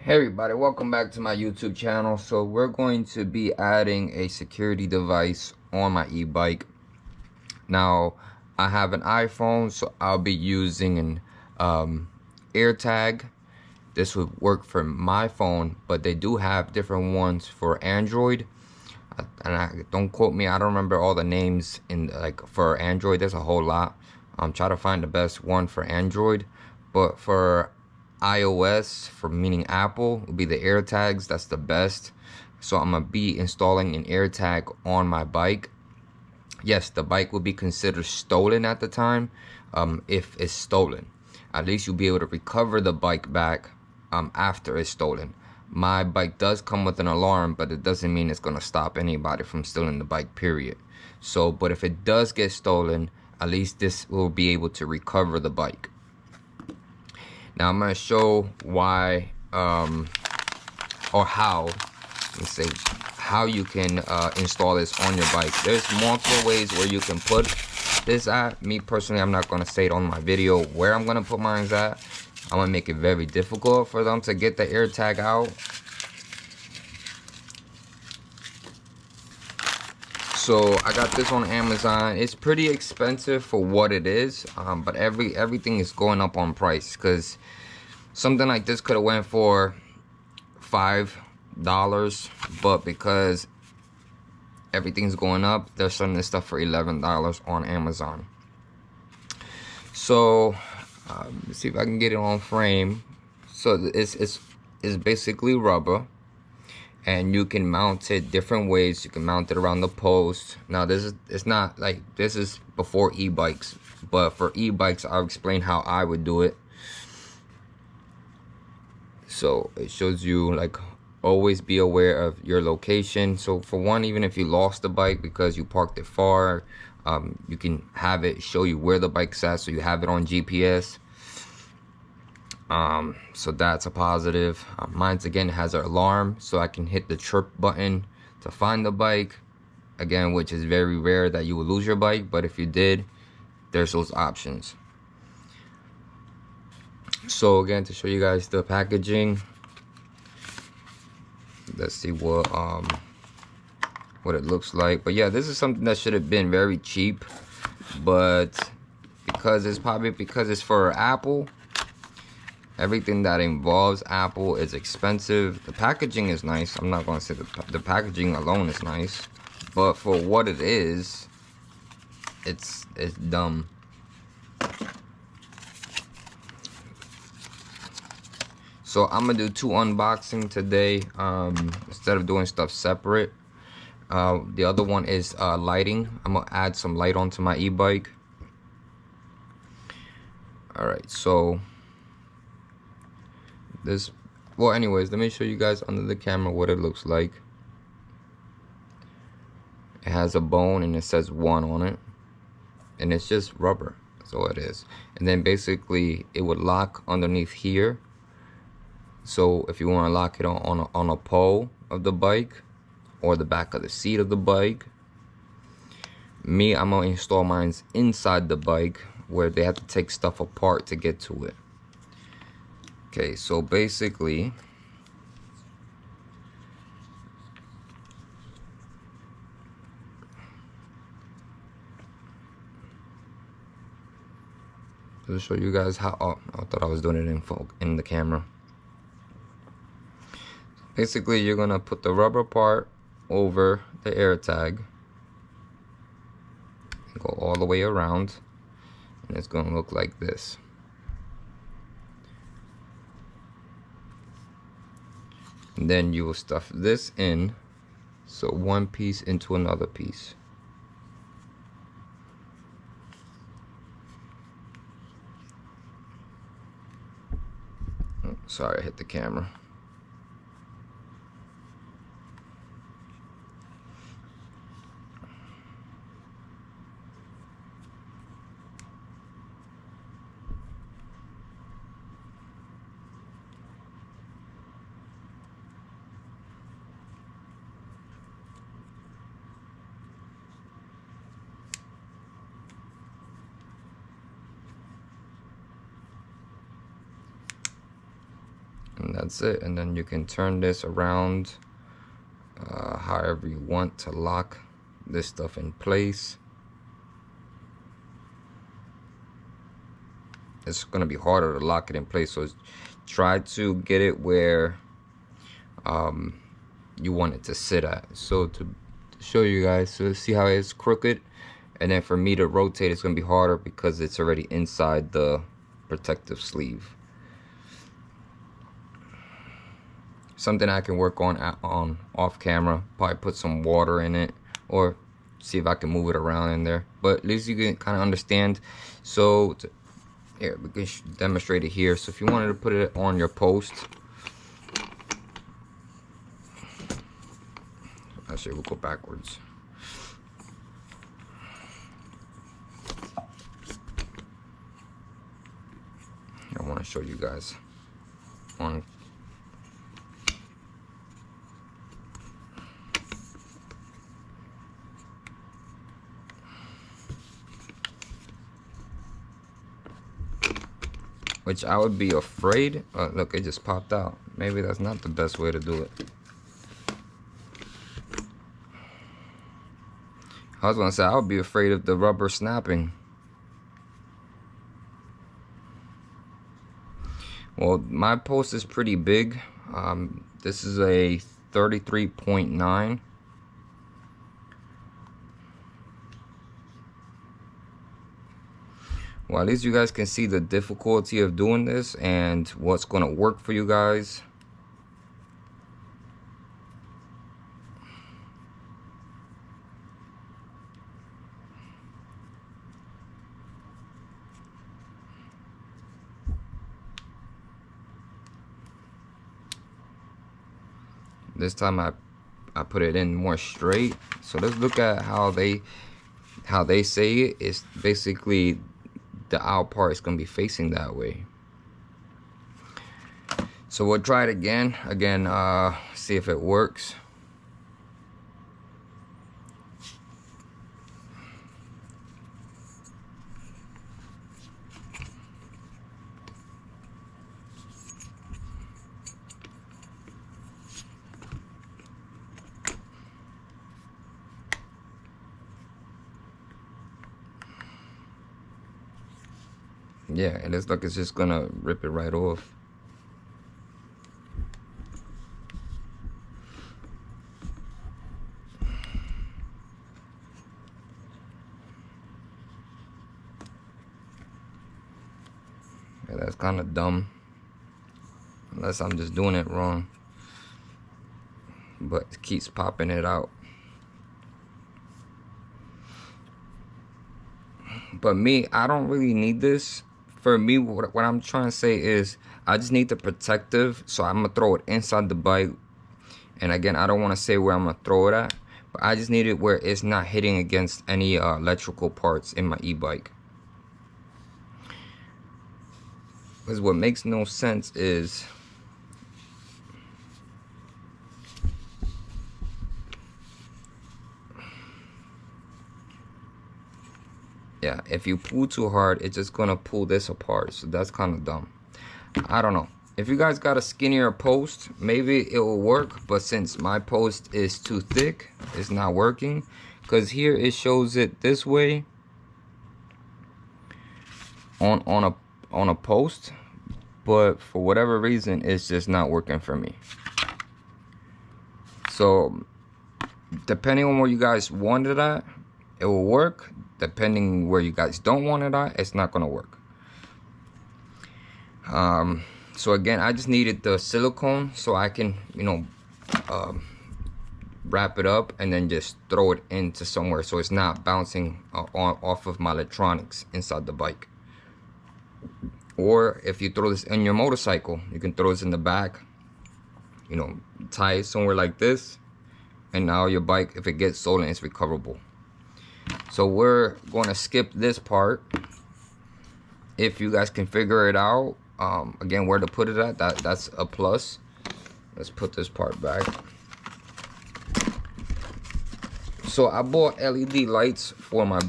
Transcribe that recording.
Hey everybody, welcome back to my YouTube channel. So we're going to be adding a security device on my e-bike. Now I have an iPhone, so I'll be using an AirTag. This would work for my phone, but they do have different ones for Android. Don't quote me, I don't remember all the names in for Android. There's a whole lot. Try to find the best one for Android, but for iOS, for meaning Apple, would be the AirTags. That's the best. So I'm gonna be installing an AirTag on my bike. Yes, the bike will be considered stolen at the time. If it's stolen, at least you'll be able to recover the bike back after it's stolen. My bike does come with an alarm, but it doesn't mean it's gonna stop anybody from stealing the bike, period. So, but if it does get stolen, at least this will be able to recover the bike. Now I'm gonna show why or how, let's say, how you can install this on your bike. There's multiple ways where you can put this at. Me personally, I'm not gonna say it on my video where I'm gonna put mine at. I'm gonna make it very difficult for them to get the AirTag out. So I got this on Amazon. It's pretty expensive for what it is, but everything is going up on price, because something like this could have went for $5, but because everything's going up, they're selling this stuff for $11 on Amazon. So let's see if I can get it on frame. So it's basically rubber, and you can mount it different ways. You can mount it around the post. Now it's not like this is before e-bikes, but for e-bikes I'll explain how I would do it. So it shows you, like, always be aware of your location. So for one, even if you lost the bike because you parked it far, you can have it show you where the bike's at, so you have it on GPS. So that's a positive. Mine's again has an alarm, so I can hit the chirp button to find the bike, again, which is very rare that you will lose your bike, but if you did, there's those options. So again, to show you guys the packaging, let's see what it looks like. But yeah, this is something that should have been very cheap, but because it's for Apple, everything that involves Apple is expensive. The packaging is nice. I'm not gonna say the packaging alone is nice, but for what it is, it's dumb. So I'm gonna do 2 unboxing today, instead of doing stuff separate. The other one is lighting. I'm gonna add some light onto my e-bike. Alright, so this, well, anyways, let me show you guys under the camera what it looks like. It has a bone and it says 1 on it, and it's just rubber. That's all it is. And then basically it would lock underneath here. So if you want to lock it on a pole of the bike or the back of the seat of the bike. I'm gonna install mine inside the bike, where they have to take stuff apart to get to it. Okay, so basically to show you guys how, oh, I thought I was doing it in the camera. Basically, you're gonna put the rubber part over the AirTag, go all the way around, and it's gonna look like this. And then you will stuff this in, so one piece into another piece. Oh, sorry, I hit the camera. And that's it. And then you can turn this around however you want to lock this stuff in place. It's gonna be harder to lock it in place, so try to get it where you want it to sit at. So to show you guys, so see how it's crooked, and then for me to rotate it's gonna be harder because it's already inside the protective sleeve. Something I can work on off camera, probably put some water in it or see if I can move it around in there, but at least you can kind of understand. So here we can demonstrate it here. So if you wanted to put it on your post, actually we'll go backwards. I want to show you guys on which I would be afraid. Look, it just popped out. Maybe that's not the best way to do it. I was gonna say I would be afraid of the rubber snapping. Well, my post is pretty big. This is a 33.9. Well, at least you guys can see the difficulty of doing this and what's going to work for you guys. This time I put it in more straight. So let's look at how they say it. It's basically the out part is going to be facing that way. So we'll try it again, see if it works. Yeah, it looks like it's just gonna rip it right off. Yeah, that's kind of dumb. Unless I'm just doing it wrong. But it keeps popping it out. But me, I don't really need this. For me, what I'm trying to say is I just need the protective, so I'm gonna throw it inside the bike. And again, I don't want to say where I'm gonna throw it at, but I just need it where it's not hitting against any electrical parts in my e-bike. Because what makes no sense is yeah, if you pull too hard, it's just gonna pull this apart. So that's kind of dumb. I don't know. If you guys got a skinnier post, maybe it will work. But since my post is too thick, it's not working. Because here it shows it this way on a post, but for whatever reason, it's just not working for me. So depending on where you guys want it at, it will work. Depending where you guys don't want it at, it's not gonna work. So again, I just needed the silicone so I can, you know, wrap it up and then just throw it into somewhere so it's not bouncing off of my electronics inside the bike. Or if you throw this in your motorcycle, you can throw this in the back, you know, tie it somewhere like this, and now your bike, if it gets stolen, it's recoverable. So we're going to skip this part. If you guys can figure it out, again, where to put it at, that's a plus. Let's put this part back. So I bought LED lights for my bike.